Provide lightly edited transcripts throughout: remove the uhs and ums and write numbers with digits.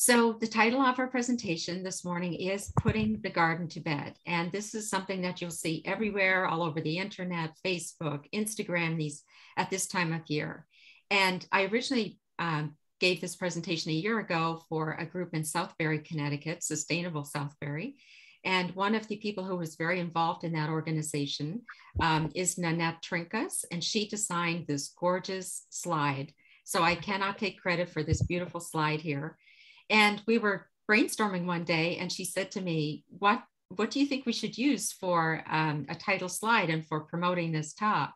So the title of our presentation this morning is Putting the Garden to Bed. And this is something that you'll see everywhere, all over the internet, Facebook, Instagram, at this time of year. And I originally gave this presentation a year ago for a group in Southbury, Connecticut, Sustainable Southbury. And one of the people who was very involved in that organization is Nanette Trinkas, and she designed this gorgeous slide. So I cannot take credit for this beautiful slide here. And we were brainstorming one day, and she said to me, what do you think we should use for a title slide and for promoting this talk?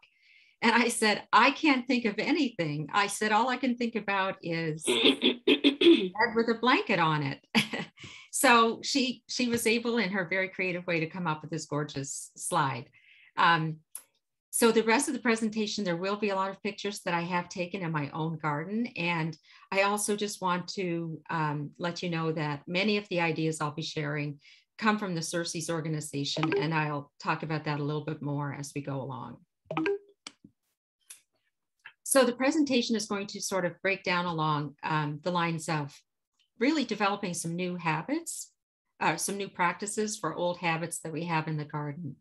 And I said, I can't think of anything. I said, all I can think about is bed with a blanket on it. So she was able, in her very creative way, to come up with this gorgeous slide. So the rest of the presentation, there will be a lot of pictures that I have taken in my own garden. And I also just want to let you know that many of the ideas I'll be sharing come from the Circes organization, and I'll talk about that a little bit more as we go along. So the presentation is going to sort of break down along the lines of really developing some new habits, some new practices for old habits that we have in the garden.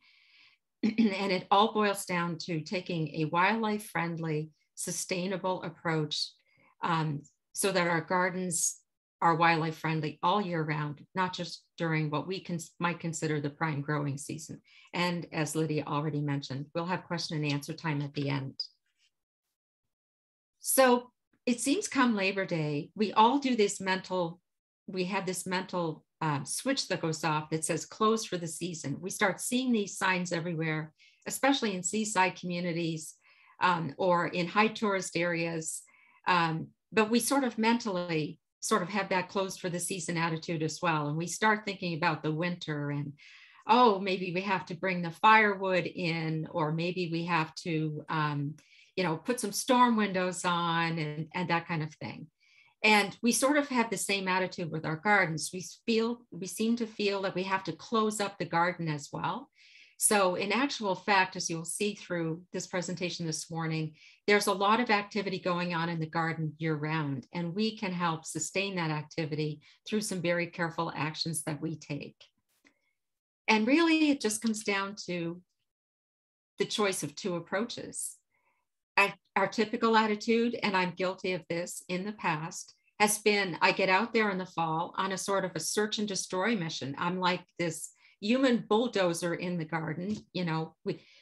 And it all boils down to taking a wildlife-friendly, sustainable approach so that our gardens are wildlife-friendly all year round, not just during what we might consider the prime growing season. And as Lydia already mentioned, we'll have question and answer time at the end. So it seems come Labor Day, we all do this we have this mental switch that goes off that says closed for the season. We start seeing these signs everywhere, especially in seaside communities or in high tourist areas. But we sort of mentally have that closed for the season attitude as well. And we start thinking about the winter and, oh, maybe we have to bring the firewood in, or maybe we have to, put some storm windows on and that kind of thing. And we sort of have the same attitude with our gardens. We seem to feel that we have to close up the garden as well. So in actual fact, as you'll see through this presentation this morning, there's a lot of activity going on in the garden year round, and we can help sustain that activity through some very careful actions that we take. And really, it just comes down to the choice of two approaches. Our typical attitude, and I'm guilty of this in the past, has been I get out there in the fall on a sort of a search and destroy mission. I'm like this human bulldozer in the garden.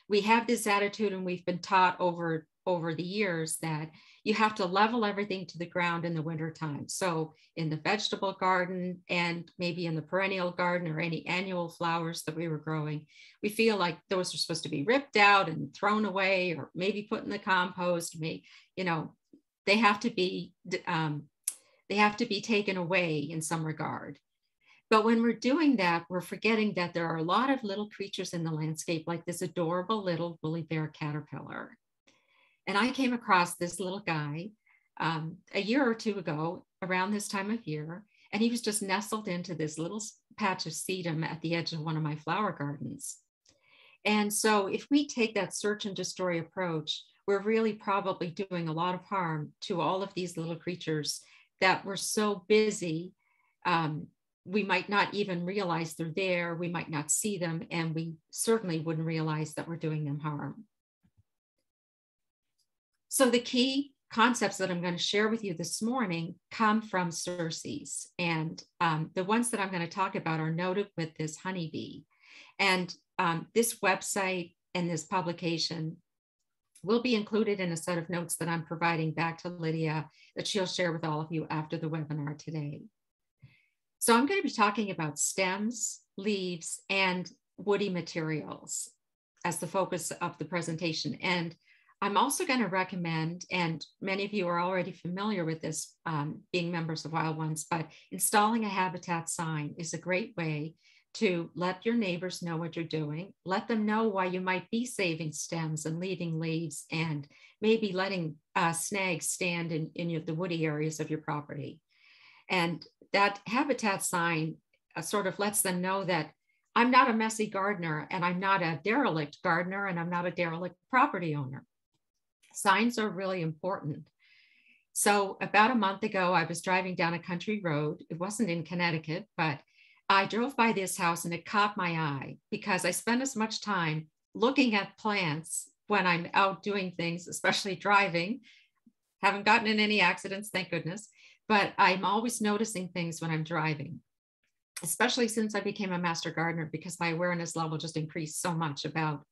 We have this attitude, and we've been taught over the years that you have to level everything to the ground in the wintertime. So in the vegetable garden and maybe in the perennial garden or any annual flowers that we were growing, we feel like those are supposed to be ripped out and thrown away, or maybe put in the compost. They have to be taken away in some regard. But when we're doing that, we're forgetting that there are a lot of little creatures in the landscape, like this adorable little woolly bear caterpillar. And I came across this little guy a year or two ago around this time of year, and he was just nestled into this little patch of sedum at the edge of one of my flower gardens. And so if we take that search and destroy approach, we're really probably doing a lot of harm to all of these little creatures that we're so busy. We might not even realize they're there. We might not see them, and we certainly wouldn't realize that we're doing them harm. So the key concepts that I'm going to share with you this morning come from Circes. And the ones that I'm going to talk about are noted with this honeybee. And this website and this publication will be included in a set of notes that I'm providing back to Lydia that she'll share with all of you after the webinar today. So I'm going to be talking about stems, leaves, and woody materials as the focus of the presentation. And I'm also going to recommend, and many of you are already familiar with this being members of Wild Ones, but installing a habitat sign is a great way to let your neighbors know what you're doing, let them know why you might be saving stems and leaving leaves, and maybe letting snags stand in the woody areas of your property. And that habitat sign sort of lets them know that I'm not a messy gardener, and I'm not a derelict gardener, and I'm not a derelict property owner. Signs are really important. So about a month ago, I was driving down a country road. It wasn't in Connecticut, but I drove by this house and it caught my eye because I spend as much time looking at plants when I'm out doing things, especially driving. Haven't gotten in any accidents, thank goodness, but I'm always noticing things when I'm driving, especially since I became a master gardener, because my awareness level just increased so much about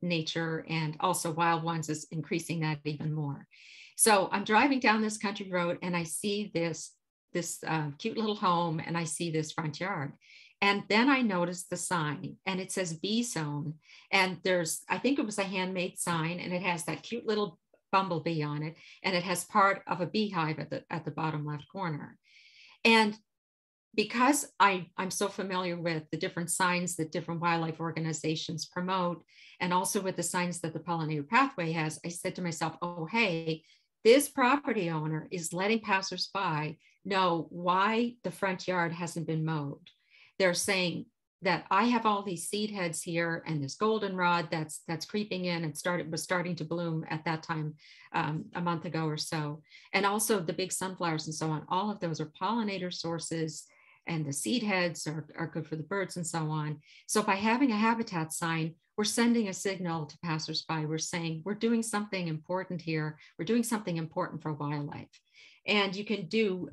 nature, and also wild ones is increasing that even more. So I'm driving down this country road and I see this cute little home, and I see this front yard. And then I noticed the sign, and it says bee zone. And I think it was a handmade sign, and it has that cute little bumblebee on it, and it has part of a beehive at the bottom left corner. And because I'm so familiar with the different signs that different wildlife organizations promote, and also with the signs that the pollinator pathway has, I said to myself, oh, hey, this property owner is letting passersby know why the front yard hasn't been mowed. They're saying that I have all these seed heads here, and this goldenrod that's creeping in and was starting to bloom at that time a month ago or so. And also the big sunflowers and so on. All of those are pollinator sources, and the seed heads are good for the birds and so on. So by having a habitat sign, we're sending a signal to passersby. We're saying we're doing something important here. We're doing something important for wildlife. And you can do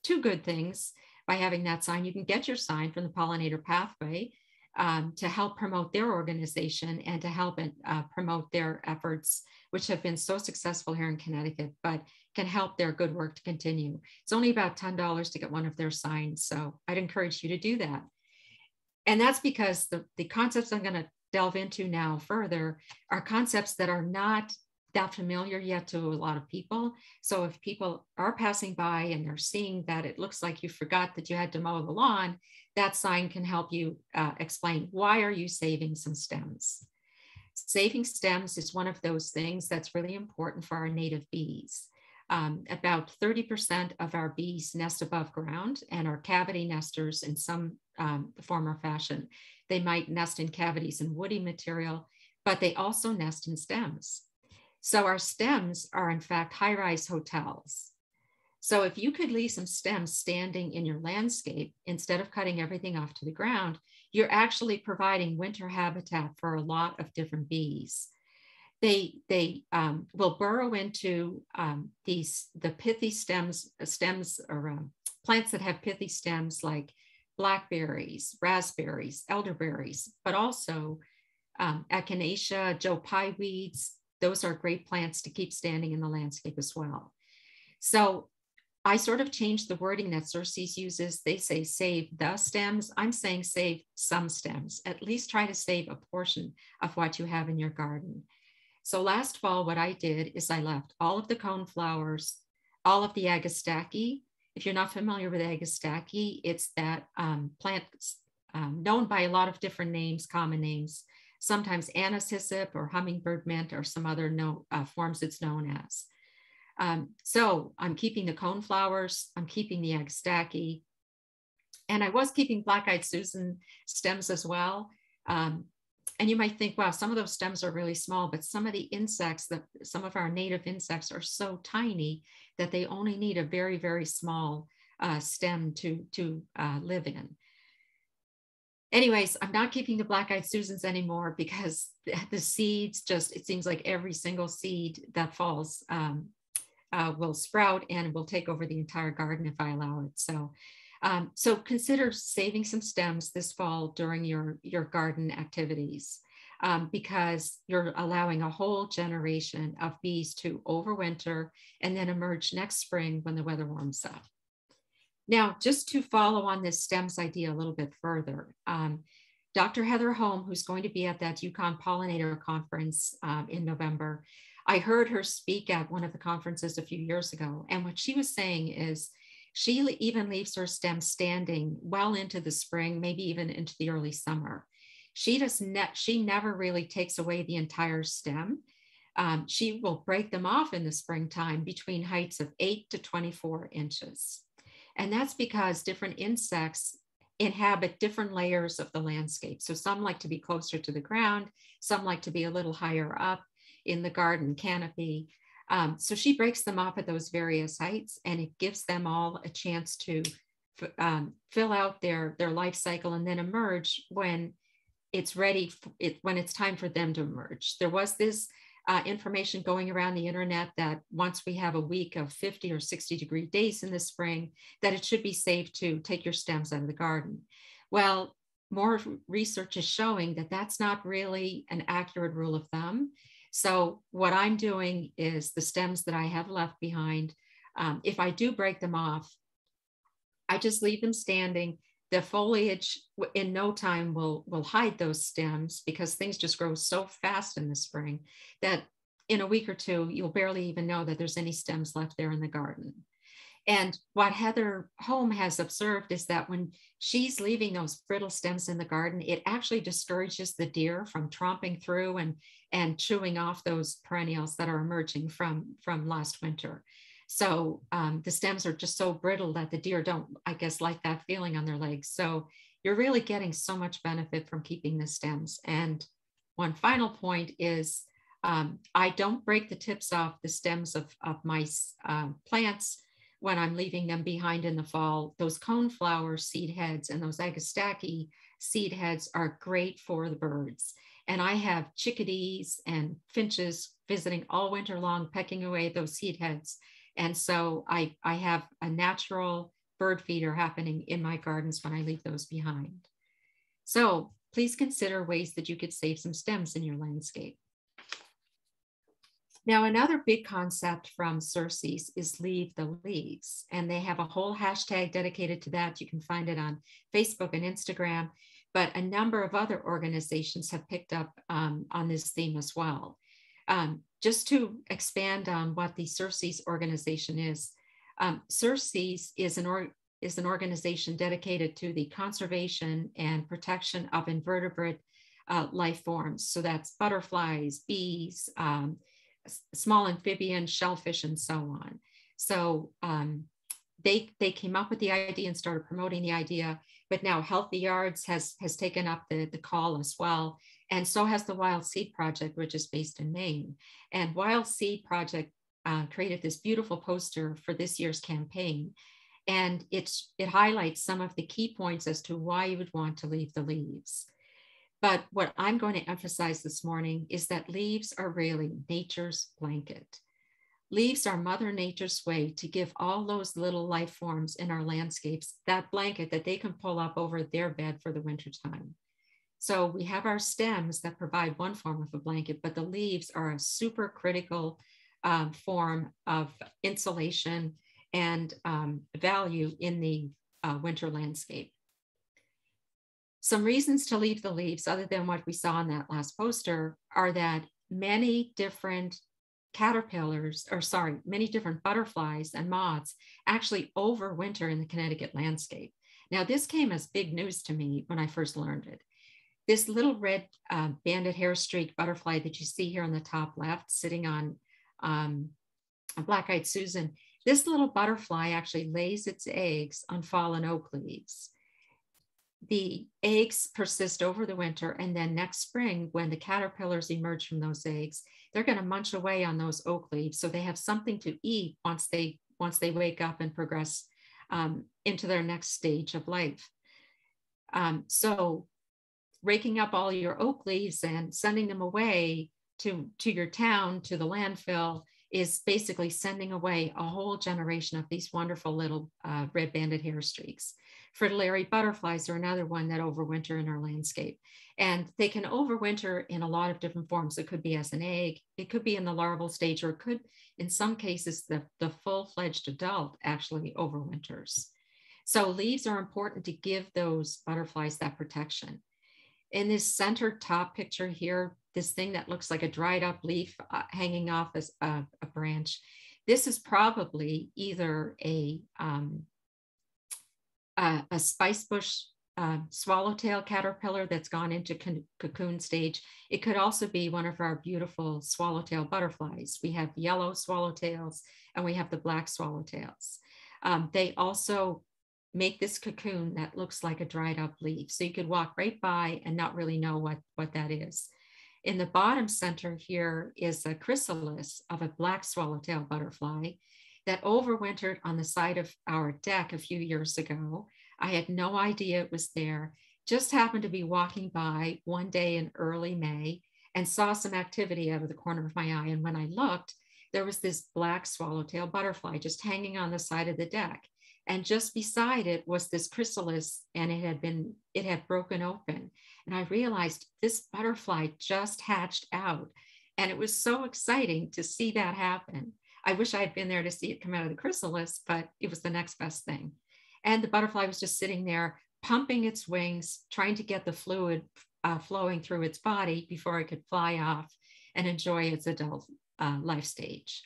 two good things by having that sign. You can get your sign from the pollinator pathway to help promote their organization and to help promote their efforts, which have been so successful here in Connecticut, but can help their good work to continue. It's only about $10 to get one of their signs. So I'd encourage you to do that. And that's because the concepts I'm going to delve into now further are concepts that are not that familiar yet to a lot of people. So if people are passing by and they're seeing that it looks like you forgot that you had to mow the lawn, that sign can help you explain, why are you saving some stems? Saving stems is one of those things that's really important for our native bees. About 30% of our bees nest above ground and are cavity nesters in some form or fashion. They might nest in cavities in woody material, but they also nest in stems. So our stems are in fact high-rise hotels. So if you could leave some stems standing in your landscape instead of cutting everything off to the ground, you're actually providing winter habitat for a lot of different bees. They will burrow into the pithy stems or plants that have pithy stems like blackberries, raspberries, elderberries, but also echinacea, Joe Pye weeds. Those are great plants to keep standing in the landscape as well. So I sort of changed the wording that Xerces uses. They say save the stems. I'm saying save some stems. At least try to save a portion of what you have in your garden. So last fall, what I did is I left all of the coneflowers, all of the agastache. If you're not familiar with agastache, it's that plant known by a lot of different names, common names. Sometimes anise hyssop or hummingbird mint or some other forms it's known as. So I'm keeping the coneflowers, I'm keeping the agastache, and I was keeping black-eyed Susan stems as well. And you might think, wow, some of those stems are really small, but some of the insects, some of our native insects are so tiny that they only need a very, very small stem to live in. Anyways, I'm not keeping the black-eyed Susans anymore because the seeds it seems like every single seed that falls will sprout and will take over the entire garden if I allow it. So consider saving some stems this fall during your garden activities because you're allowing a whole generation of bees to overwinter and then emerge next spring when the weather warms up. Now, just to follow on this stems idea a little bit further, Dr. Heather Holm, who's going to be at that UConn Pollinator Conference in November, I heard her speak at one of the conferences a few years ago. And what she was saying is she even leaves her stems standing well into the spring, maybe even into the early summer. She never really takes away the entire stem. She will break them off in the springtime between heights of 8 to 24 inches. And that's because different insects inhabit different layers of the landscape. So some like to be closer to the ground, some like to be a little higher up. in the garden canopy. So she breaks them off at those various heights, and it gives them all a chance to fill out their life cycle and then emerge when it's ready, when it's time for them to emerge. There was this information going around the internet that once we have a week of 50 or 60-degree days in the spring, that it should be safe to take your stems out of the garden. Well, more research is showing that that's not really an accurate rule of thumb. So what I'm doing is the stems that I have left behind, if I do break them off, I just leave them standing. The foliage in no time will hide those stems, because things just grow so fast in the spring that in a week or two, you'll barely even know that there's any stems left there in the garden. And what Heather Home has observed is that when she's leaving those brittle stems in the garden, it actually discourages the deer from tromping through and chewing off those perennials that are emerging from last winter. So the stems are just so brittle that the deer don't, I guess, like that feeling on their legs. So you're really getting so much benefit from keeping the stems. And one final point is I don't break the tips off the stems of my plants when I'm leaving them behind in the fall. Those coneflower seed heads and those agastache seed heads are great for the birds. And I have chickadees and finches visiting all winter long, pecking away at those seed heads. And so I have a natural bird feeder happening in my gardens when I leave those behind. So please consider ways that you could save some stems in your landscape. Now, another big concept from Circes is Leave the Leaves, and they have a whole hashtag dedicated to that. You can find it on Facebook and Instagram, but a number of other organizations have picked up on this theme as well. Just to expand on what the Circes organization is, Circes is an organization dedicated to the conservation and protection of invertebrate life forms. So that's butterflies, bees, small amphibians, shellfish, and so on. So they came up with the idea and started promoting the idea, but now Healthy Yards has taken up the call as well. And so has the Wild Seed Project, which is based in Maine. And Wild Seed Project created this beautiful poster for this year's campaign. And it highlights some of the key points as to why you would want to leave the leaves. But what I'm going to emphasize this morning is that leaves are really nature's blanket. Leaves are Mother Nature's way to give all those little life forms in our landscapes that blanket that they can pull up over their bed for the wintertime. So we have our stems that provide one form of a blanket, but the leaves are a super critical form of insulation and value in the winter landscape. Some reasons to leave the leaves, other than what we saw in that last poster, are that many different many different butterflies and moths actually overwinter in the Connecticut landscape. Now, this came as big news to me when I first learned it. This little red banded hair-streaked butterfly that you see here on the top left, sitting on a black-eyed Susan, this little butterfly actually lays its eggs on fallen oak leaves. The eggs persist over the winter, and then next spring, when the caterpillars emerge from those eggs, they're going to munch away on those oak leaves, so they have something to eat once they wake up and progress into their next stage of life. So raking up all your oak leaves and sending them away to your town, to the landfill, is basically sending away a whole generation of these wonderful little red banded hair streaks. Fritillary butterflies are another one that overwinter in our landscape. And they can overwinter in a lot of different forms. It could be as an egg, it could be in the larval stage, or it could, in some cases, the full-fledged adult actually overwinters. So leaves are important to give those butterflies that protection. In this center top picture here, this thing that looks like a dried up leaf hanging off as a branch, this is probably either a spice bush swallowtail caterpillar that's gone into cocoon stage. It could also be one of our beautiful swallowtail butterflies. We have yellow swallowtails and we have the black swallowtails. They also make this cocoon that looks like a dried up leaf. So you could walk right by and not really know what that is. In the bottom center here is a chrysalis of a black swallowtail butterfly that overwintered on the side of our deck a few years ago. I had no idea it was there. Just happened to be walking by one day in early May and saw some activity out of the corner of my eye. And when I looked, there was this black swallowtail butterfly just hanging on the side of the deck. And just beside it was this chrysalis, and it had broken open. And I realized this butterfly just hatched out. And it was so exciting to see that happen. I wish I had been there to see it come out of the chrysalis, but it was the next best thing. And the butterfly was just sitting there, pumping its wings, trying to get the fluid flowing through its body before it could fly off and enjoy its adult life stage.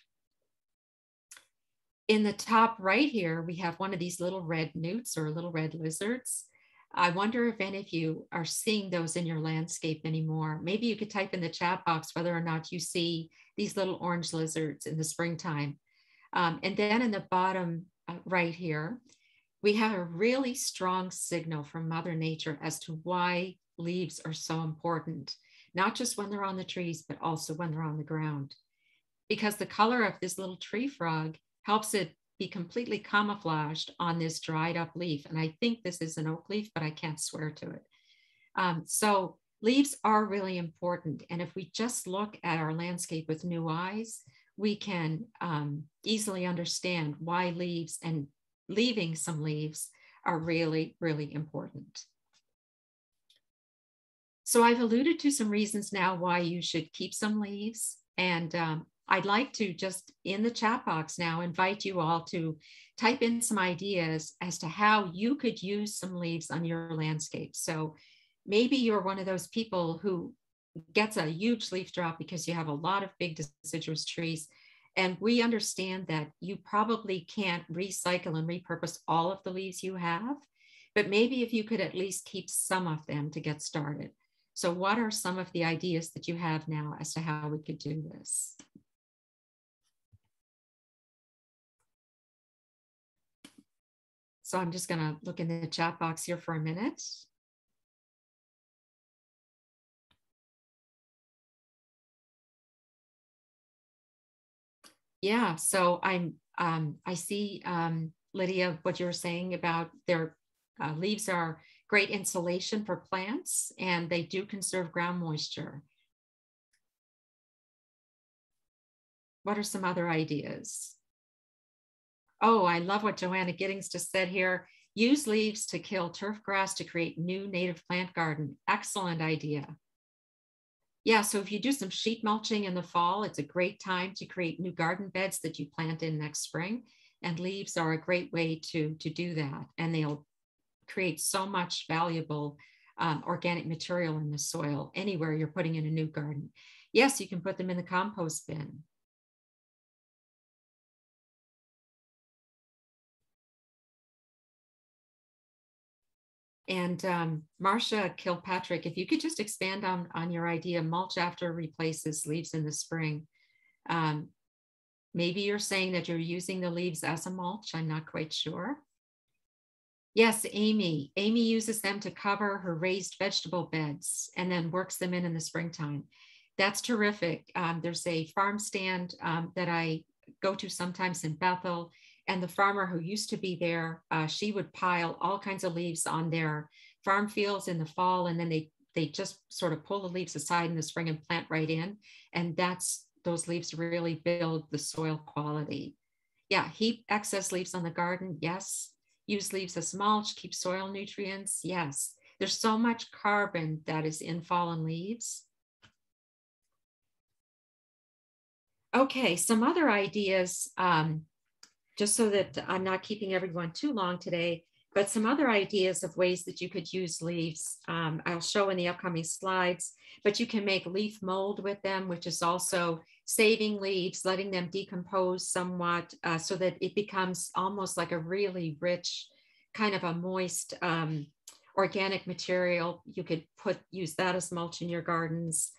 In the top right here, we have one of these little red newts or little red lizards. I wonder if any of you are seeing those in your landscape anymore. Maybe you could type in the chat box whether or not you see these little orange lizards in the springtime. And then in the bottom right here, we have a really strong signal from Mother Nature as to why leaves are so important, not just when they're on the trees, but also when they're on the ground. Because the color of this little tree frog helps it be completely camouflaged on this dried up leaf. And I think this is an oak leaf, but I can't swear to it. So leaves are really important. And if we just look at our landscape with new eyes, we can easily understand why leaves and leaving some leaves are really, really important. So I've alluded to some reasons now why you should keep some leaves. And I'd like to just in the chat box now invite you all to type in some ideas as to how you could use some leaves on your landscape. So maybe you're one of those people who gets a huge leaf drop because you have a lot of big deciduous trees. And we understand that you probably can't recycle and repurpose all of the leaves you have, but maybe if you could at least keep some of them to get started. So what are some of the ideas that you have now as to how we could do this? So I'm just going to look in the chat box here for a minute. Yeah, so I see, Lydia, what you were saying about their leaves are great insulation for plants, and they do conserve ground moisture. What are some other ideas? Oh, I love what Joanna Giddings just said here. Use leaves to kill turf grass to create new native plant garden. Excellent idea. Yeah, so if you do some sheet mulching in the fall, it's a great time to create new garden beds that you plant in next spring. And leaves are a great way to do that. And they'll create so much valuable organic material in the soil anywhere you're putting in a new garden. Yes, you can put them in the compost bin. And Marcia Kilpatrick, if you could just expand on your idea, mulch after replaces leaves in the spring. Maybe you're saying that you're using the leaves as a mulch. I'm not quite sure. Yes, Amy. Amy uses them to cover her raised vegetable beds and then works them in the springtime. That's terrific. There's a farm stand that I go to sometimes in Bethel, and the farmer who used to be there, she would pile all kinds of leaves on their farm fields in the fall, and then they just sort of pull the leaves aside in the spring and plant right in. And those leaves really build the soil quality. Yeah, heap excess leaves on the garden. Yes. Use leaves as mulch, keep soil nutrients. Yes. There's so much carbon that is in fallen leaves. Okay, some other ideas, just so that I'm not keeping everyone too long today, but some other ideas of ways that you could use leaves. I'll show in the upcoming slides, but you can make leaf mold with them, which is also saving leaves, letting them decompose somewhat so that it becomes almost like a really rich, kind of a moist organic material. You could use that as mulch in your gardens.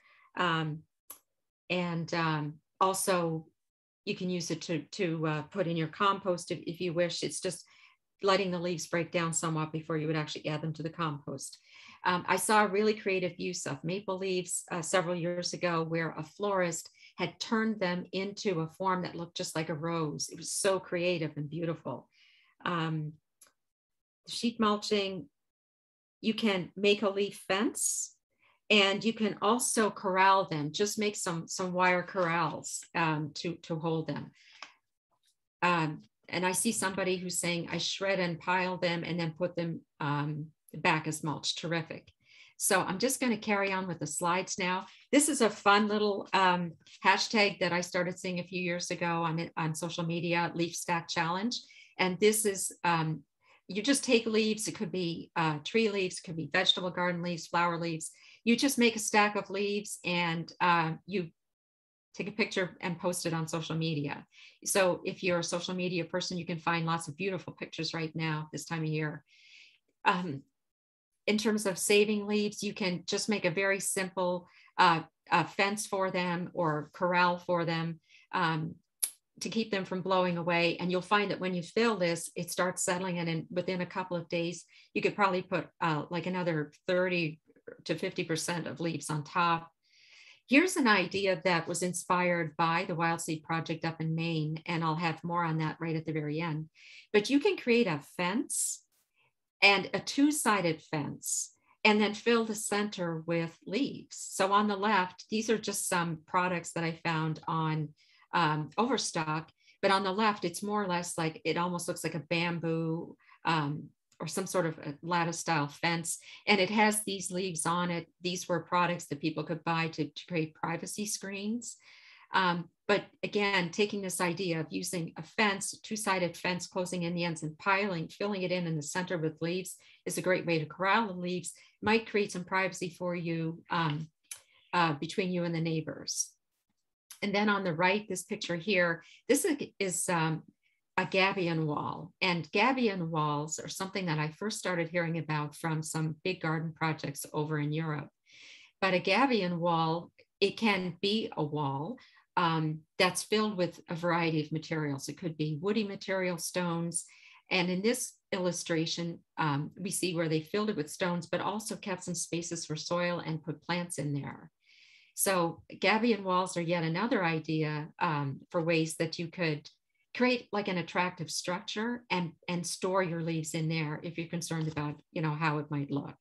Also, you can use it to put in your compost if you wish. It's just letting the leaves break down somewhat before you would actually add them to the compost. I saw a really creative use of maple leaves several years ago where a florist had turned them into a form that looked just like a rose. It was so creative and beautiful. Sheet mulching, you can make a leaf fence, and you can also corral them. Just make some wire corrals to hold them. And I see somebody who's saying, I shred and pile them and then put them back as mulch. Terrific. So I'm just going to carry on with the slides now. This is a fun little hashtag that I started seeing a few years ago on social media, leafstackchallenge. And this is, you just take leaves. It could be tree leaves, it could be vegetable garden leaves, flower leaves. You just make a stack of leaves and you take a picture and post it on social media. So if you're a social media person, you can find lots of beautiful pictures right now this time of year. In terms of saving leaves, you can just make a very simple fence for them or corral for them to keep them from blowing away. And you'll find that when you fill this, it starts settling, and within a couple of days, you could probably put like another 30 to 50% of leaves on top. Here's an idea that was inspired by the Wild Seed Project up in Maine, and I'll have more on that right at the very end. But you can create a fence and a two-sided fence, and then fill the center with leaves. So on the left, these are just some products that I found on Overstock, but on the left, it's more or less like, it almost looks like a bamboo or some sort of a lattice style fence. And it has these leaves on it. These were products that people could buy to create privacy screens. But again, taking this idea of using a fence, two-sided fence, closing in the ends and filling it in the center with leaves is a great way to corral the leaves. Might create some privacy for you between you and the neighbors. And then on the right, this picture here, this is a gabion wall. And gabion walls are something that I first started hearing about from some big garden projects over in Europe. But a gabion wall, it can be a wall that's filled with a variety of materials. It could be woody material, stones. And in this illustration, we see where they filled it with stones, but also kept some spaces for soil and put plants in there. So gabion walls are yet another idea for ways that you could create like an attractive structure and store your leaves in there if you're concerned about, you know, how it might look.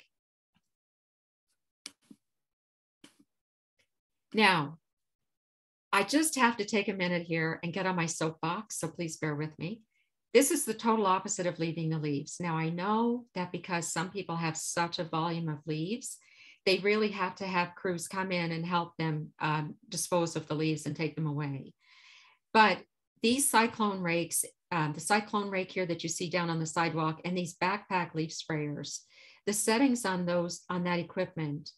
Now, I just have to take a minute here and get on my soapbox, so please bear with me. This is the total opposite of leaving the leaves. Now, I know that because some people have such a volume of leaves, they really have to have crews come in and help them dispose of the leaves and take them away. But these cyclone rakes, the cyclone rake here that you see down on the sidewalk, and these backpack leaf sprayers, the settings on that equipment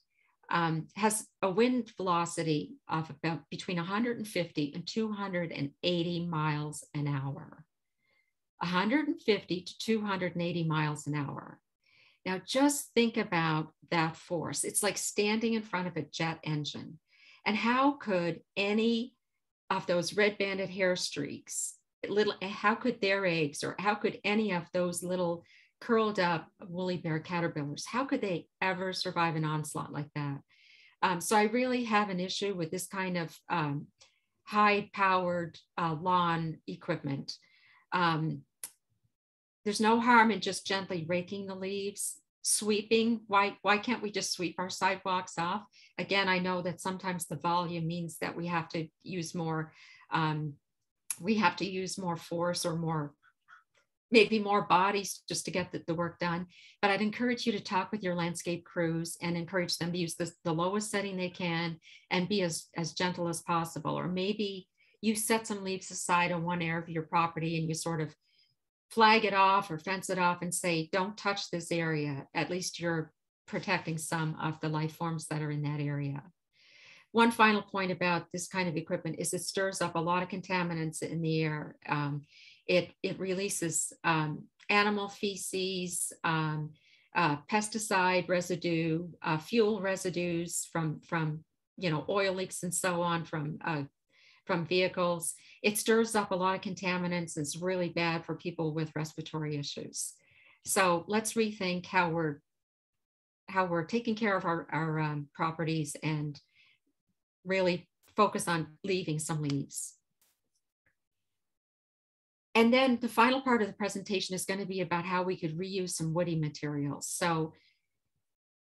has a wind velocity of about between 150 and 280 miles an hour. 150 to 280 miles an hour. Now just think about that force. It's like standing in front of a jet engine. And how could any of those red banded hair streaks, how could their eggs, or how could any of those little curled up woolly bear caterpillars, how could they ever survive an onslaught like that? So I really have an issue with this kind of high-powered lawn equipment. There's no harm in just gently raking the leaves, sweeping. Why can't we just sweep our sidewalks off? Again, I know that sometimes the volume means that we have to use more force or maybe more bodies just to get the work done. But I'd encourage you to talk with your landscape crews and encourage them to use the lowest setting they can and be as gentle as possible. Or maybe you set some leaves aside on one area of your property and you sort of flag it off or fence it off and say, don't touch this area. At least you're protecting some of the life forms that are in that area. One final point about this kind of equipment is it stirs up a lot of contaminants in the air. It releases animal feces, pesticide residue, fuel residues from oil leaks and so on from vehicles. It stirs up a lot of contaminants. It's really bad for people with respiratory issues. So let's rethink how we're we're taking care of our properties and really focus on leaving some leaves. And then the final part of the presentation is going to be about how we could reuse some woody materials. So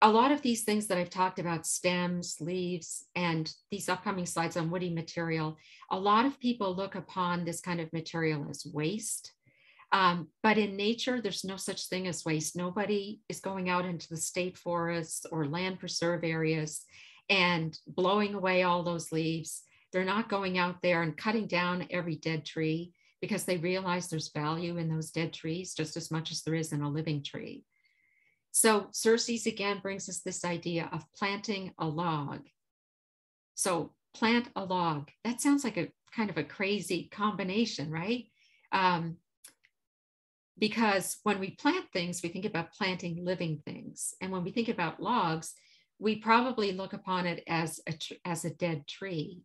a lot of these things that I've talked about, stems, leaves, and these upcoming slides on woody material, a lot of people look upon this kind of material as waste. But in nature, there's no such thing as waste. Nobody is going out into the state forests or land preserve areas and blowing away all those leaves. They're not going out there and cutting down every dead tree because they realize there's value in those dead trees just as much as there is in a living tree. So Xerces again brings us this idea of planting a log. So plant a log. That sounds like a kind of a crazy combination, right? Because when we plant things, we think about planting living things. And when we think about logs, we probably look upon it as a dead tree.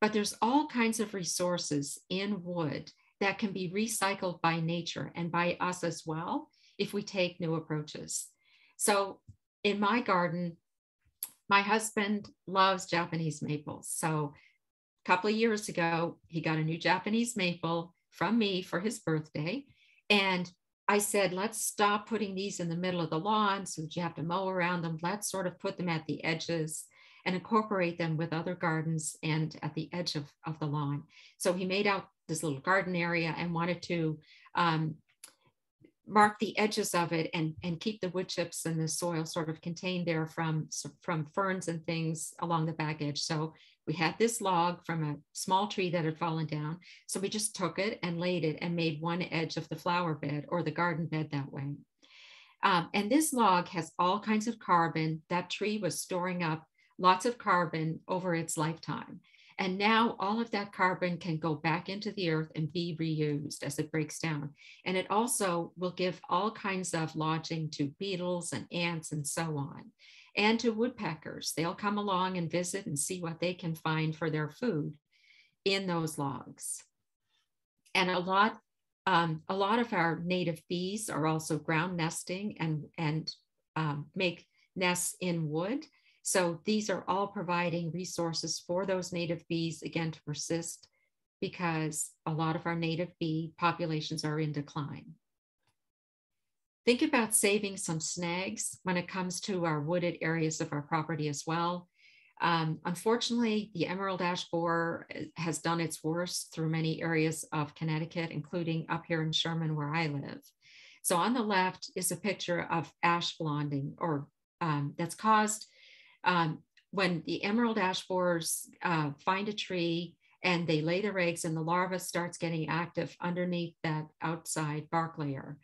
But there's all kinds of resources in wood that can be recycled by nature and by us as well if we take new approaches. So in my garden, my husband loves Japanese maples. So a couple of years ago, he got a new Japanese maple from me for his birthday. And I said, let's stop putting these in the middle of the lawn so that you have to mow around them. Let's sort of put them at the edges and incorporate them with other gardens and at the edge of the lawn. So he made out this little garden area and wanted to mark the edges of it and keep the wood chips and the soil sort of contained there from ferns and things along the back edge. So we had this log from a small tree that had fallen down. So we just took it and laid it and made one edge of the flower bed or the garden bed that way. And this log has all kinds of carbon. That tree was storing up lots of carbon over its lifetime. And now all of that carbon can go back into the earth and be reused as it breaks down. And it also will give all kinds of lodging to beetles and ants and so on, and to woodpeckers. They'll come along and visit and see what they can find for their food in those logs. And a lot of our native bees are also ground nesting and make nests in wood. So these are all providing resources for those native bees, again, to persist because a lot of our native bee populations are in decline. Think about saving some snags when it comes to our wooded areas of our property as well. Unfortunately, the emerald ash borer has done its worst through many areas of Connecticut, including up here in Sherman where I live. So on the left is a picture of ash blonding, or that's caused when the emerald ash borers find a tree and they lay their eggs and the larva starts getting active underneath that outside bark layer.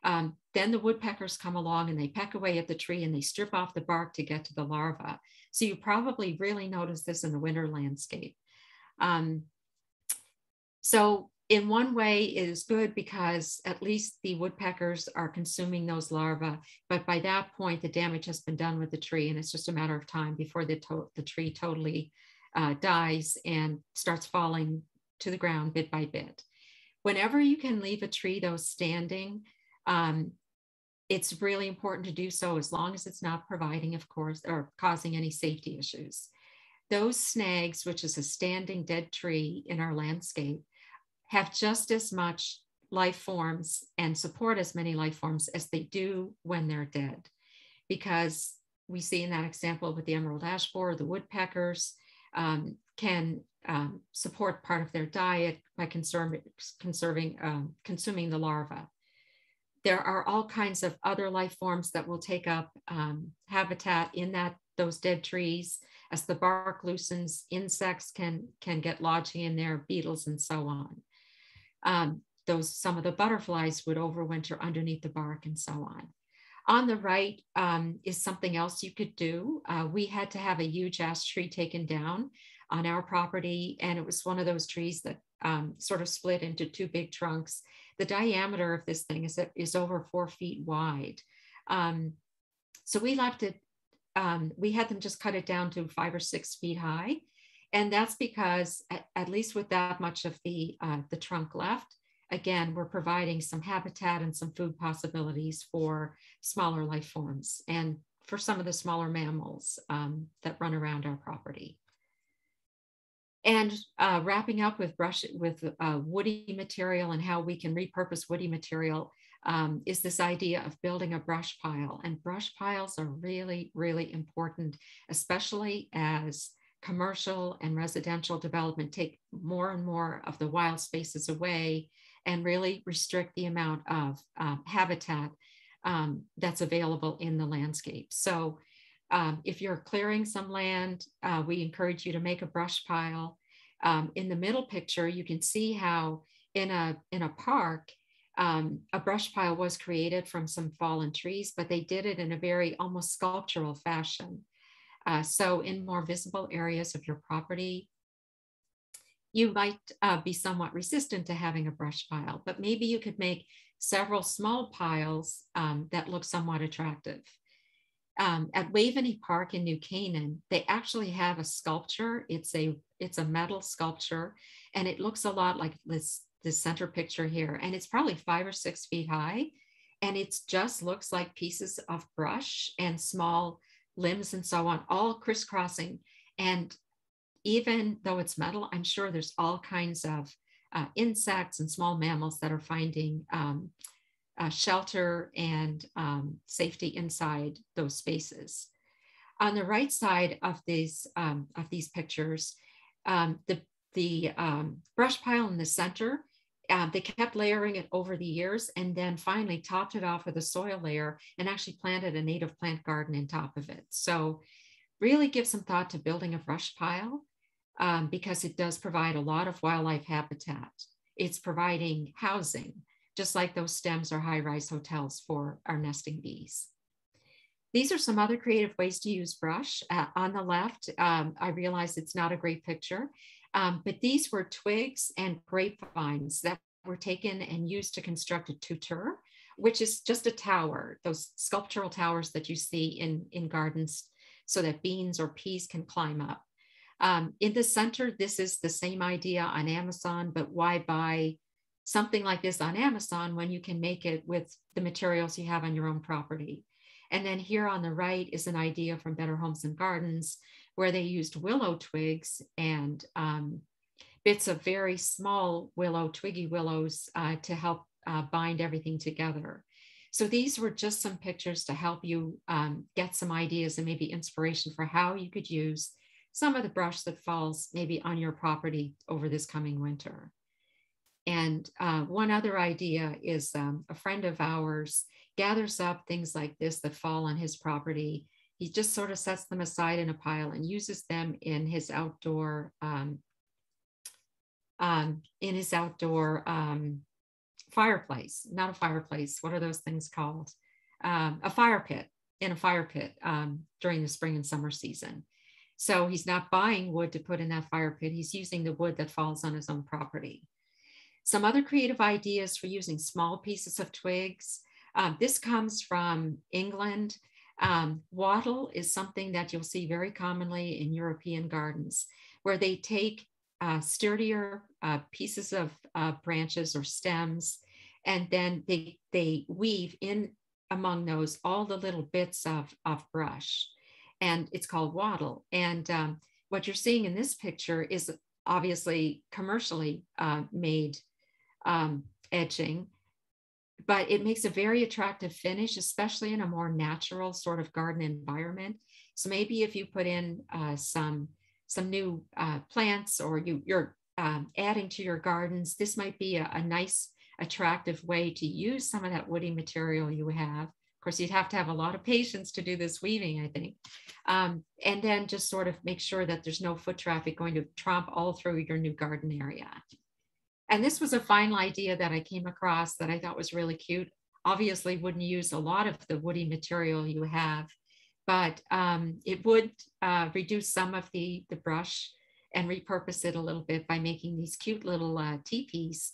Then the woodpeckers come along and they peck away at the tree and they strip off the bark to get to the larva. So you probably really notice this in the winter landscape. So in one way it is good because at least the woodpeckers are consuming those larvae, but by that point the damage has been done with the tree and it's just a matter of time before the tree totally dies and starts falling to the ground bit by bit. Whenever you can leave a tree though standing, it's really important to do so as long as it's not providing, of course, or causing any safety issues. Those snags, which is a standing dead tree in our landscape, have just as much life forms and support as many life forms as they do when they're dead. Because we see in that example with the emerald ash borer, the woodpeckers can support part of their diet by consuming the larva. There are all kinds of other life forms that will take up habitat in those dead trees. As the bark loosens, insects can get lodging in there, beetles and so on. Some of the butterflies would overwinter underneath the bark and so on. On the right is something else you could do. We had to have a huge ash tree taken down on our property, and it was one of those trees that sort of split into two big trunks. The diameter of this thing is over 4 feet wide. So we left it, we had them just cut it down to 5 or 6 feet high. And that's because at least with that much of the trunk left, again, we're providing some habitat and some food possibilities for smaller life forms and for some of the smaller mammals that run around our property. And wrapping up with woody material and how we can repurpose woody material is this idea of building a brush pile. And brush piles are really, really important, especially as commercial and residential development take more and more of the wild spaces away and really restrict the amount of habitat that's available in the landscape. So if you're clearing some land, we encourage you to make a brush pile. In the middle picture, you can see how in a park, a brush pile was created from some fallen trees, but they did it in a very almost sculptural fashion. So in more visible areas of your property, you might be somewhat resistant to having a brush pile, but maybe you could make several small piles that look somewhat attractive. At Waveney Park in New Canaan, they actually have a sculpture. It's a metal sculpture, and it looks a lot like this center picture here. And it's probably 5 or 6 feet high. And it just looks like pieces of brush and small limbs and so on, all crisscrossing. And even though it's metal, I'm sure there's all kinds of insects and small mammals that are finding shelter and safety inside those spaces. On the right side of these pictures, the brush pile in the center, they kept layering it over the years and then finally topped it off with a soil layer and actually planted a native plant garden on top of it. So really give some thought to building a brush pile because it does provide a lot of wildlife habitat. It's providing housing, just like those stems are high-rise hotels for our nesting bees. These are some other creative ways to use brush. On the left, I realize it's not a great picture, but these were twigs and grapevines that were taken and used to construct a tuteur, which is just a tower, those sculptural towers that you see in gardens so that beans or peas can climb up. In the center, this is the same idea on Amazon, but why buy something like this on Amazon when you can make it with the materials you have on your own property? And then here on the right is an idea from Better Homes and Gardens where they used willow twigs and bits of very small twiggy willows to help bind everything together. So these were just some pictures to help you get some ideas and maybe inspiration for how you could use some of the brush that falls maybe on your property over this coming winter. And one other idea is a friend of ours gathers up things like this that fall on his property. He just sort of sets them aside in a pile and uses them in his outdoor fireplace, not a fireplace. What are those things called? A fire pit, in a fire pit during the spring and summer season. So he's not buying wood to put in that fire pit. He's using the wood that falls on his own property. Some other creative ideas for using small pieces of twigs. This comes from England. Wattle is something that you'll see very commonly in European gardens, where they take sturdier pieces of branches or stems, and then they weave in among those all the little bits of brush. And it's called wattle. And what you're seeing in this picture is obviously commercially made edging, but it makes a very attractive finish, especially in a more natural sort of garden environment. So maybe if you put in some new plants or you're adding to your gardens, this might be a nice, attractive way to use some of that woody material you have. Of course, you'd have to have a lot of patience to do this weaving, I think. And then just sort of make sure that there's no foot traffic going to tromp all through your new garden area. And this was a final idea that I came across that I thought was really cute. Obviously wouldn't use a lot of the woody material you have, but it would reduce some of the brush and repurpose it a little bit by making these cute little teepees.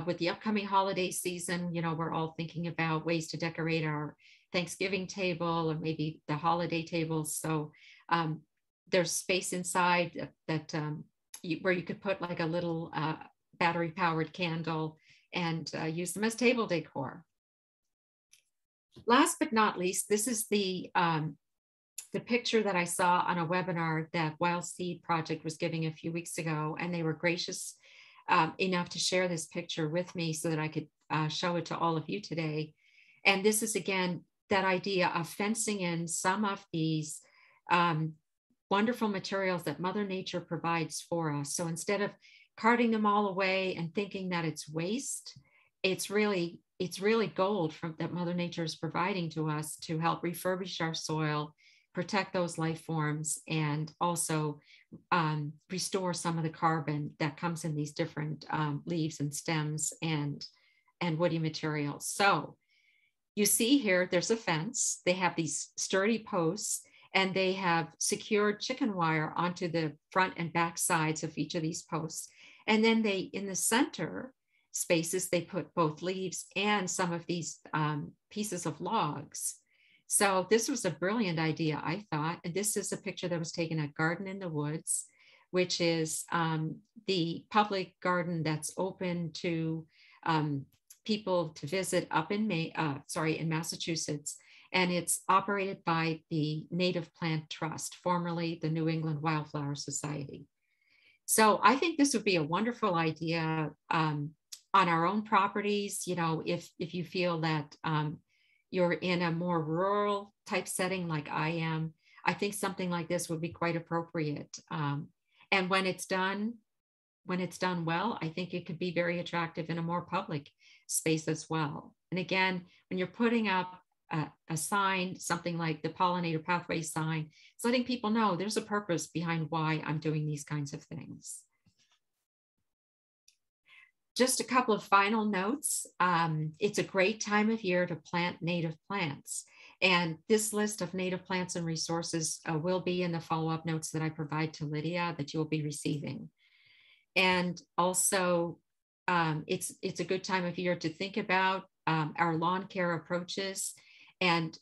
With the upcoming holiday season, you know, we're all thinking about ways to decorate our Thanksgiving table or maybe the holiday tables. So there's space inside that where you could put like a little battery powered candle and use them as table decor. Last but not least, this is the the picture that I saw on a webinar that Wild Seed Project was giving a few weeks ago, and they were gracious enough to share this picture with me so that I could show it to all of you today. And this is, again, that idea of fencing in some of these wonderful materials that Mother Nature provides for us. So instead of carting them all away and thinking that it's waste, it's really gold that Mother Nature is providing to us to help refurbish our soil, protect those life forms, and also restore some of the carbon that comes in these different leaves and stems and woody materials. So you see here, there's a fence. They have these sturdy posts, and they have secured chicken wire onto the front and back sides of each of these posts. And then they, in the center spaces, they put both leaves and some of these pieces of logs. So this was a brilliant idea, I thought. And this is a picture that was taken at Garden in the Woods, which is the public garden that's open to people to visit up in Massachusetts. And it's operated by the Native Plant Trust, formerly the New England Wildflower Society. So I think this would be a wonderful idea on our own properties. You know, if you feel that you're in a more rural type setting like I am, I think something like this would be quite appropriate. And when it's done well, I think it could be very attractive in a more public space as well. And again, when you're putting up a sign, something like the pollinator pathway sign, it's letting people know there's a purpose behind why I'm doing these kinds of things. Just a couple of final notes. It's a great time of year to plant native plants. And this list of native plants and resources will be in the follow-up notes that I provide to Lydia that you'll be receiving. And also, it's a good time of year to think about our lawn care approaches. And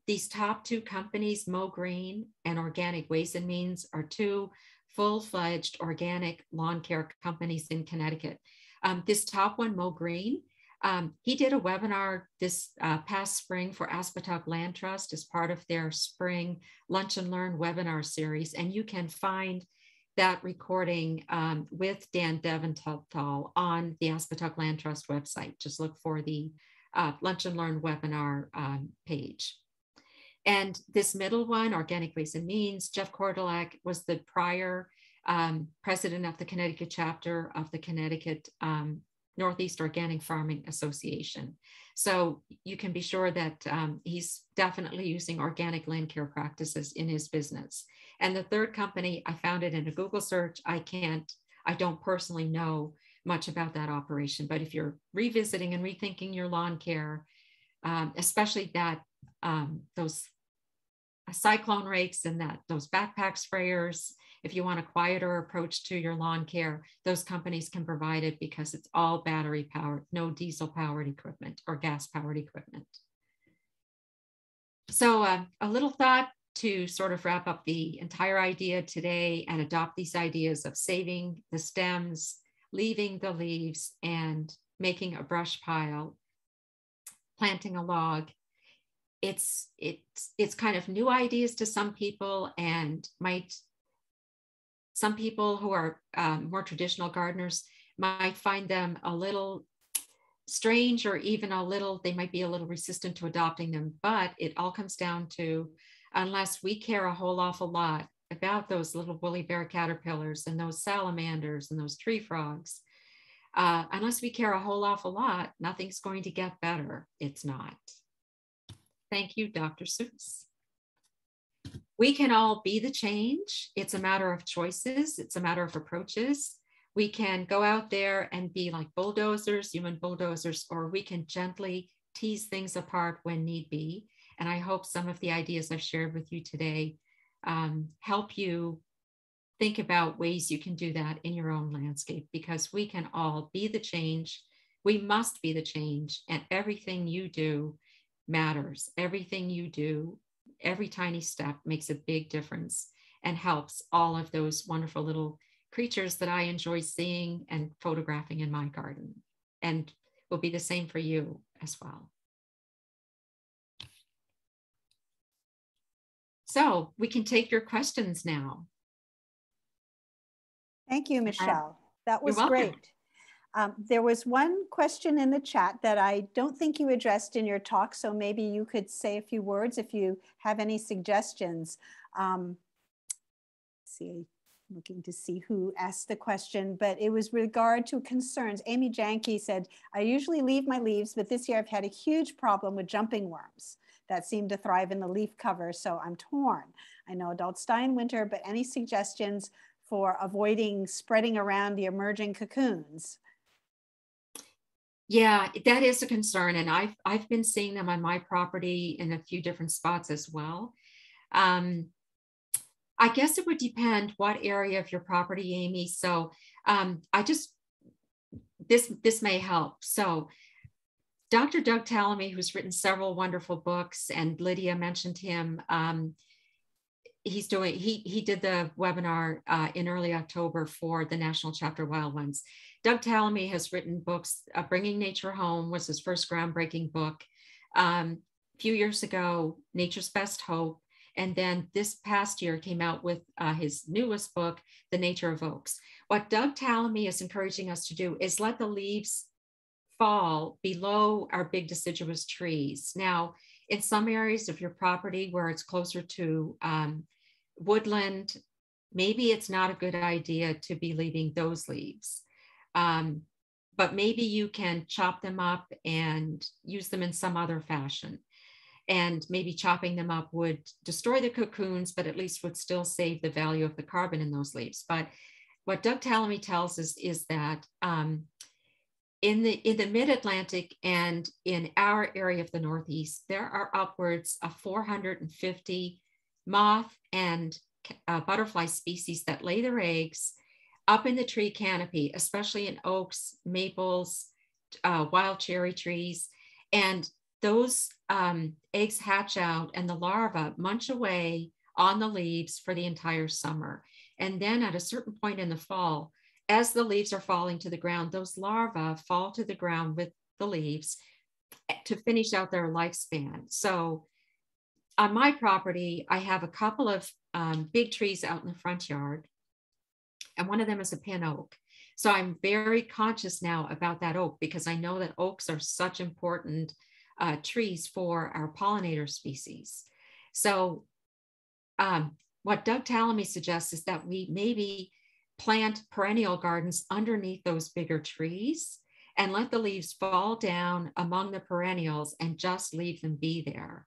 these top two companies, Mo Green and Organic Ways and Means, are two full-fledged organic lawn care companies in Connecticut. This top one, Mo Green, he did a webinar this past spring for Aspetuck Land Trust as part of their spring Lunch and Learn webinar series. And you can find that recording with Dan Deventhal on the Aspetuck Land Trust website. Just look for the Lunch and Learn webinar page. And this middle one, Organic Ways and Means, Jeff Cordulac was the prior president of the Connecticut chapter of the Connecticut Northeast Organic Farming Association. So you can be sure that he's definitely using organic land care practices in his business. And the third company, I found it in a Google search. I don't personally know much about that operation, but if you're revisiting and rethinking your lawn care, especially that those cyclone rakes and those backpack sprayers, if you want a quieter approach to your lawn care, those companies can provide it because it's all battery powered, no diesel powered equipment or gas powered equipment. So a little thought to sort of wrap up the entire idea today and adopt these ideas of saving the stems, leaving the leaves, and making a brush pile, planting a log. It's kind of new ideas to some people, and some people who are more traditional gardeners might find them a little strange, or even they might be a little resistant to adopting them. But it all comes down to, unless we care a whole awful lot about those little woolly bear caterpillars and those salamanders and those tree frogs, unless we care a whole awful lot, nothing's going to get better. It's not. Thank you, Dr. Seuss. We can all be the change. It's a matter of choices. It's a matter of approaches. We can go out there and be like bulldozers, human bulldozers, or we can gently tease things apart when need be. And I hope some of the ideas I've shared with you today help you think about ways you can do that in your own landscape, because we can all be the change. We must be the change, and everything you do matters. Everything you do, every tiny step makes a big difference and helps all of those wonderful little creatures that I enjoy seeing and photographing in my garden, and will be the same for you as well. So we can take your questions now. Thank you, Michelle. That was You're welcome. great. There was one question in the chat that I don't think you addressed in your talk, so maybe you could say a few words if you have any suggestions. See, looking to see who asked the question, but it was regard to concerns. Amy Janke said, I usually leave my leaves, but this year I've had a huge problem with jumping worms that seem to thrive in the leaf cover, so I'm torn. I know adults die in winter, but any suggestions for avoiding spreading around the emerging cocoons? Yeah, that is a concern. And I've been seeing them on my property in a few different spots as well. I guess it would depend what area of your property, Amy. So this may help. So Dr. Doug Tallamy, who's written several wonderful books, and Lydia mentioned him, he did the webinar in early October for the National Chapter Wild Ones. Doug Tallamy has written books. Bringing Nature Home was his first groundbreaking book. A few years ago, Nature's Best Hope. And then this past year came out with his newest book, The Nature of Oaks. What Doug Tallamy is encouraging us to do is let the leaves fall below our big deciduous trees. Now, in some areas of your property where it's closer to woodland, maybe it's not a good idea to be leaving those leaves. But maybe you can chop them up and use them in some other fashion. And maybe chopping them up would destroy the cocoons, but at least would still save the value of the carbon in those leaves. But what Doug Tallamy tells us is that in the mid-Atlantic and in our area of the Northeast, there are upwards of 450 moth and butterfly species that lay their eggs up in the tree canopy, especially in oaks, maples, wild cherry trees. And those eggs hatch out and the larvae munch away on the leaves for the entire summer. And then at a certain point in the fall, as the leaves are falling to the ground, those larvae fall to the ground with the leaves to finish out their lifespan. So on my property, I have a couple of big trees out in the front yard, and one of them is a pin oak. So I'm very conscious now about that oak because I know that oaks are such important trees for our pollinator species. So what Doug Tallamy suggests is that we maybe plant perennial gardens underneath those bigger trees and let the leaves fall down among the perennials and just leave them be there.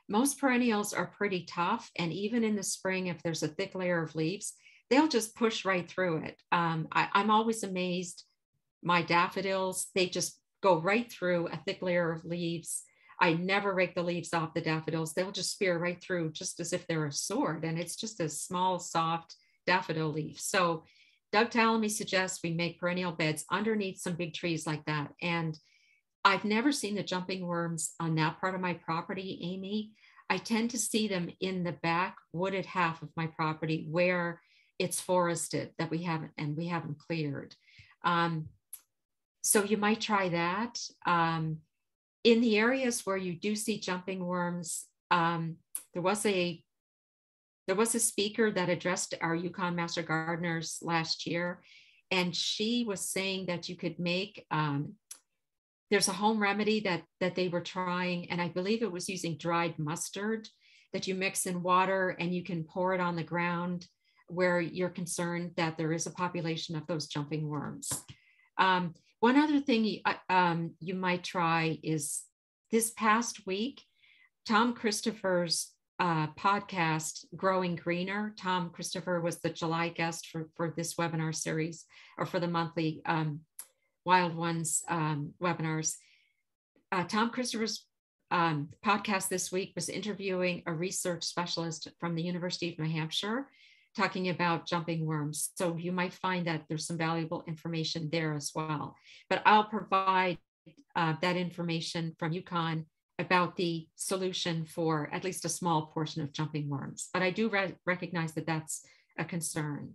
Most perennials are pretty tough, and even in the spring, if there's a thick layer of leaves, they'll just push right through it. I'm always amazed. My daffodils, they just go right through a thick layer of leaves. I never rake the leaves off the daffodils. They'll just spear right through just as if they're a sword. And it's just a small, soft daffodil leaf. So Doug Tallamy suggests we make perennial beds underneath some big trees like that. And I've never seen the jumping worms on that part of my property, Amy. I tend to see them in the back wooded half of my property where it's forested that we haven't cleared. So you might try that. In the areas where you do see jumping worms, there was a speaker that addressed our UCONN Master Gardeners last year, and she was saying that you could make, there's a home remedy that they were trying, and I believe it was using dried mustard that you mix in water and you can pour it on the ground where you're concerned that there is a population of those jumping worms. One other thing you might try is this past week, Tom Christopher's podcast, Growing Greener. Tom Christopher was the July guest for this webinar series, or for the monthly Wild Ones webinars. Tom Christopher's podcast this week was interviewing a research specialist from the University of New Hampshire, talking about jumping worms. So you might find that there's some valuable information there as well. But I'll provide that information from UCONN about the solution for at least a small portion of jumping worms. But I do recognize that that's a concern.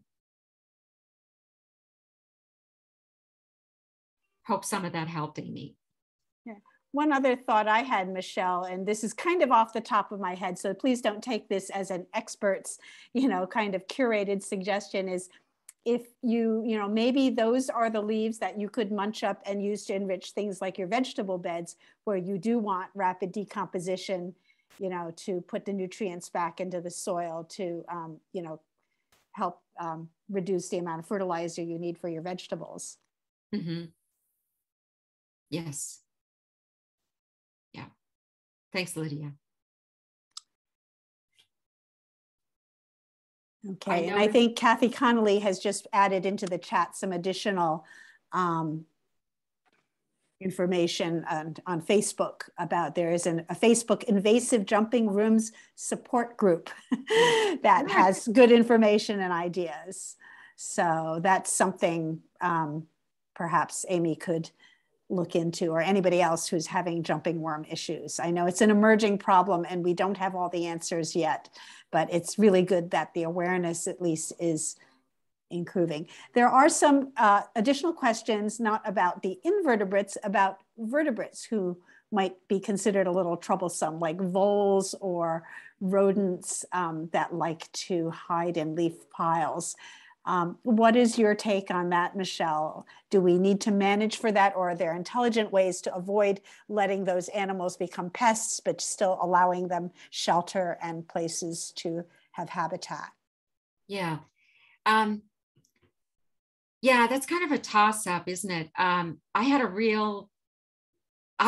Hope some of that helped, Amy. Yeah. one other thought I had, Michelle, and this is kind of off the top of my head, so please don't take this as an expert's, kind of curated suggestion, is if maybe those are the leaves that you could munch up and use to enrich things like your vegetable beds, where you do want rapid decomposition, to put the nutrients back into the soil to, help reduce the amount of fertilizer you need for your vegetables. Mm-hmm. Yes. Yeah. Thanks, Lydia. Okay, and I think Kathy Connolly has just added into the chat some additional information on Facebook about there is a Facebook invasive jumping rooms support group that has good information and ideas. So that's something perhaps Amy could look into, or anybody else who's having jumping worm issues. I know it's an emerging problem and we don't have all the answers yet, but it's really good that the awareness at least is improving. There are some additional questions, not about the invertebrates, about vertebrates who might be considered a little troublesome, like voles or rodents that like to hide in leaf piles. What is your take on that, Michelle? Do we need to manage for that, or are there intelligent ways to avoid letting those animals become pests, but still allowing them shelter and places to have habitat? Yeah. Yeah, that's kind of a toss-up, isn't it? I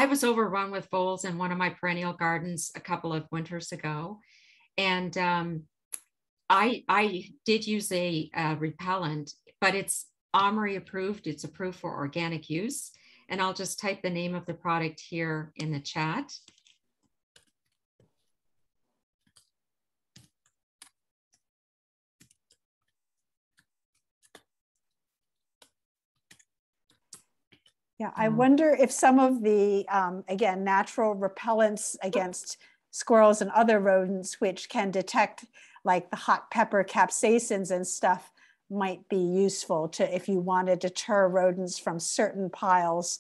was overrun with voles in one of my perennial gardens a couple of winters ago. And I did use a repellent, but it's OMRI approved. It's approved for organic use. And I'll just type the name of the product here in the chat. Yeah, I wonder if some of the, again, natural repellents against squirrels and other rodents, which can detect like the hot pepper capsaicins and stuff, might be useful to, if you want to deter rodents from certain piles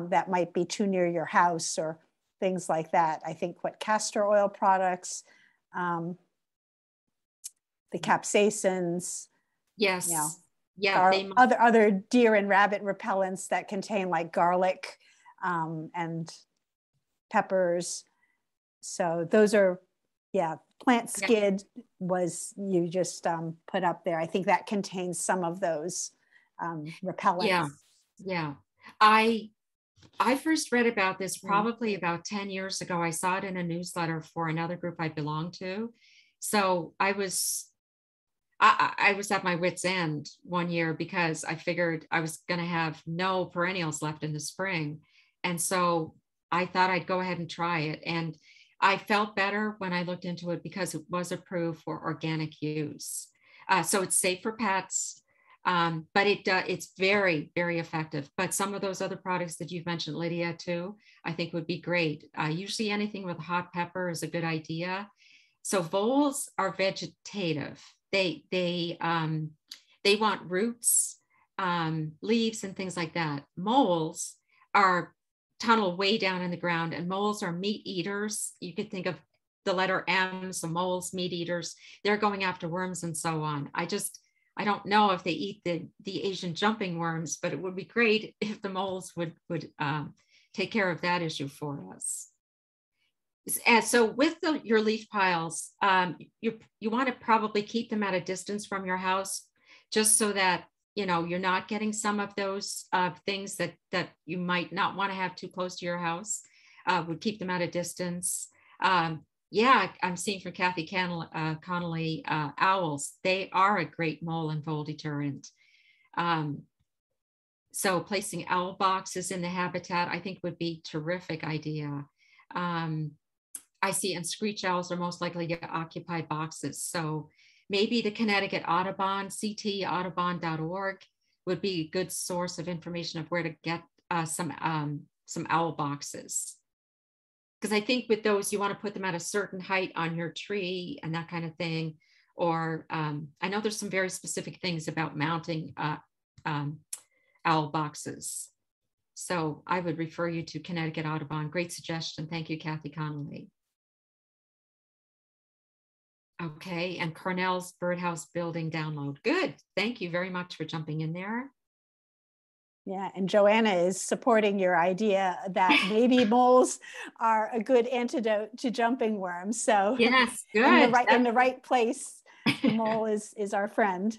that might be too near your house or things like that. I think castor oil products, the capsaicins. Yes. Yeah, other deer and rabbit repellents that contain like garlic and peppers. So those are, plant skid was you just put up there. I think that contains some of those repellents. Yeah. I first read about this probably about 10 years ago. I saw it in a newsletter for another group I belong to. So I was at my wit's end one year because I figured I was going to have no perennials left in the spring. And so I thought I'd go ahead and try it. And I felt better when I looked into it because it was approved for organic use. So it's safe for pets, but it's very, very effective. But some of those other products that you've mentioned, Lydia, too, I think would be great. Usually anything with hot pepper is a good idea. So voles are vegetative. They want roots, leaves, and things like that. Moles are tunnel way down in the ground, and moles are meat eaters. You could think of the letter M, so moles, meat eaters. They're going after worms and so on. I don't know if they eat the Asian jumping worms, but it would be great if the moles would take care of that issue for us. And so with your leaf piles, you want to probably keep them at a distance from your house, just so that you're not getting some of those things that you might not want to have too close to your house. Would keep them at a distance. Yeah, I'm seeing from Kathy Connolly, owls. They are a great mole and vole deterrent. So placing owl boxes in the habitat, I think, would be a terrific idea. I see, and screech owls are most likely to occupy boxes. So maybe the Connecticut Audubon, ctaudubon.org would be a good source of information of where to get some owl boxes. Because I think with those, you want to put them at a certain height on your tree and that kind of thing. Or I know there's some very specific things about mounting owl boxes. So I would refer you to Connecticut Audubon. Great suggestion. Thank you, Kathy Connolly. Okay, and Cornell's birdhouse building download. Good. Thank you very much for jumping in there. Yeah, and Joanna is supporting your idea that maybe moles are a good antidote to jumping worms. So yes, good. In the right place, the mole is our friend.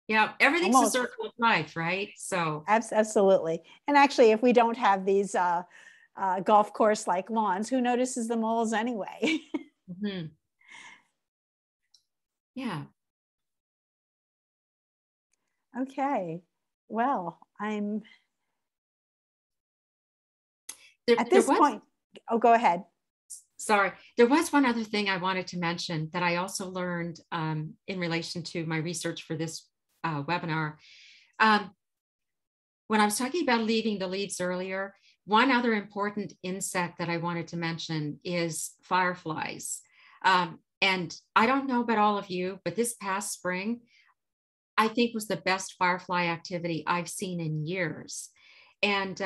Yeah, everything's a circle of life, right? So absolutely. And actually, if we don't have these golf course like lawns, who notices the moles anyway? mm-hmm. Yeah. Okay. Well, I'm at this point. Oh, go ahead. Sorry, there was one other thing I wanted to mention that I also learned in relation to my research for this webinar. When I was talking about leaving the leaves earlier, one other important insect that I wanted to mention is fireflies. And I don't know about all of you, but this past spring, I think was the best firefly activity I've seen in years. And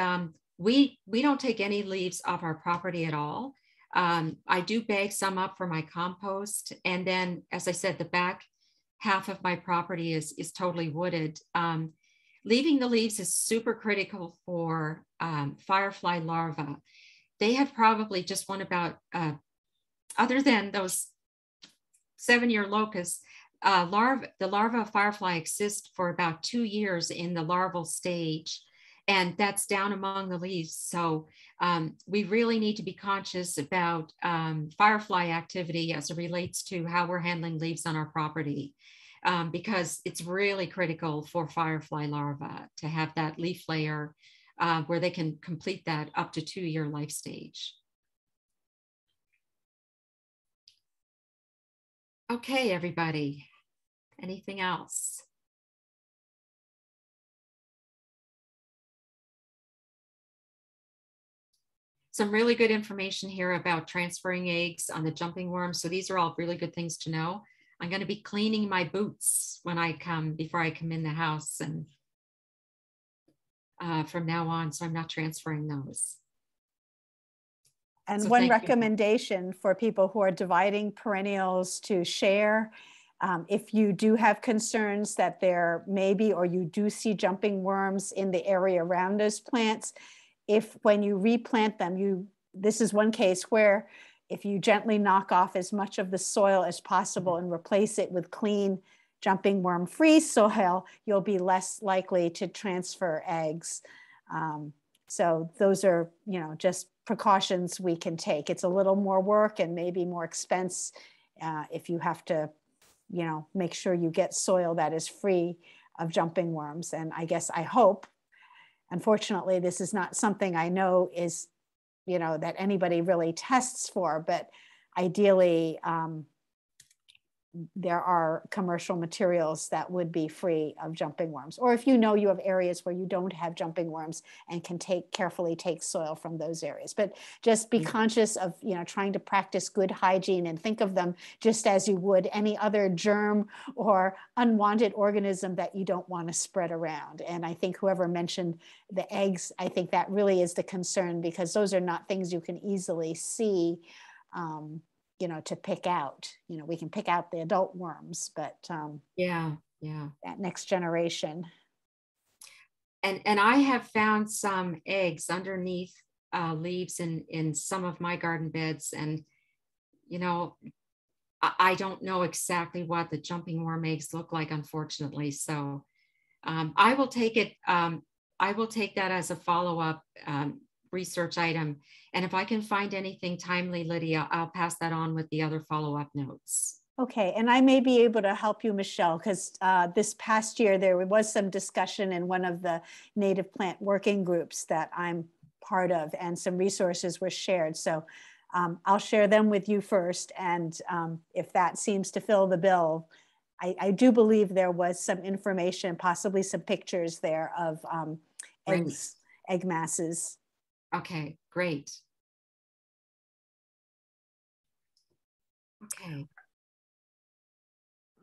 we don't take any leaves off our property at all. I do bag some up for my compost. And then, as I said, the back half of my property is totally wooded. Leaving the leaves is super critical for firefly larvae. They have probably just one about, other than those 7-year locusts, the larva of firefly exist for about 2 years in the larval stage, and that's down among the leaves. So we really need to be conscious about firefly activity as it relates to how we're handling leaves on our property, because it's really critical for firefly larvae to have that leaf layer where they can complete that up to 2-year life stage. Okay, everybody. Anything else? Some really good information here about transferring eggs on the jumping worm. So these are all really good things to know. I'm going to be cleaning my boots when I come, before I come in the house, and from now on, so I'm not transferring those. And so one recommendation for people who are dividing perennials to share, if you do have concerns that there may be, or you do see jumping worms in the area around those plants, if when you replant them, this is one case where if you gently knock off as much of the soil as possible and replace it with clean jumping worm free soil, you'll be less likely to transfer eggs. So those are, just precautions we can take. It's a little more work and maybe more expense if you have to, make sure you get soil that is free of jumping worms. And I hope, unfortunately, this is not something I know is, that anybody really tests for, but ideally, there are commercial materials that would be free of jumping worms. Or if you have areas where you don't have jumping worms and can carefully take soil from those areas. But just be conscious of, trying to practice good hygiene and think of them just as you would any other germ or unwanted organism that you don't want to spread around. And I think whoever mentioned the eggs, I think that really is the concern, because those are not things you can easily see to pick out. We can pick out the adult worms, but that next generation. And I have found some eggs underneath leaves in some of my garden beds, and I don't know exactly what the jumping worm eggs look like, unfortunately. So I will take it. I will take that as a follow-up research item. And if I can find anything timely, Lydia, I'll pass that on with the other follow-up notes. Okay, and I may be able to help you, Michelle, because this past year there was some discussion in one of the native plant working groups that I'm part of, and some resources were shared. So I'll share them with you first, and if that seems to fill the bill, I do believe there was some information, possibly some pictures there of egg masses. Okay, great. Okay.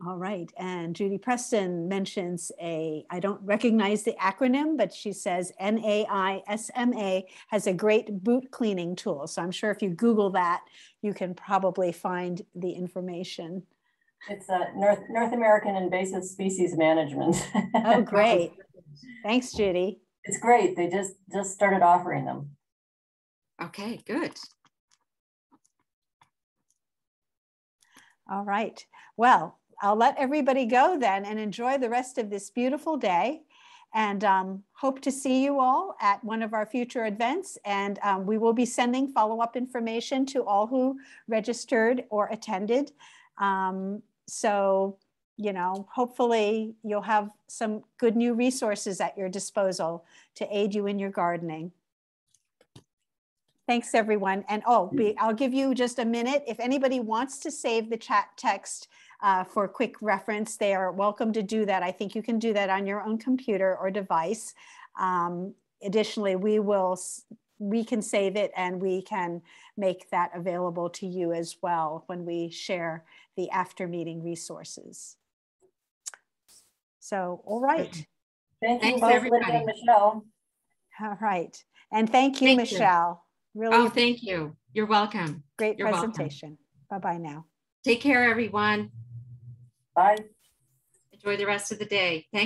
All right, and Judy Preston mentions I don't recognize the acronym, but she says NAISMA has a great boot cleaning tool. So I'm sure if you Google that, you can probably find the information. It's North American Invasive Species Management. Oh, great. Thanks, Judy. It's great. They just started offering them. Okay, good. All right. Well, I'll let everybody go then and enjoy the rest of this beautiful day, and hope to see you all at one of our future events. And we will be sending follow-up information to all who registered or attended. So, you know, hopefully you'll have some good new resources at your disposal to aid you in your gardening. Thanks, everyone. And I'll give you just a minute. If anybody wants to save the chat text for quick reference, they are welcome to do that. I think you can do that on your own computer or device. Additionally, we can save it and we can make that available to you as well when we share the after meeting resources. So, all right. Thanks both, Lydia and Michelle. All right. And thank you, Michelle. Really. Oh, thank you. You're welcome. Great presentation. Bye-bye now. Take care, everyone. Bye. Enjoy the rest of the day. Thank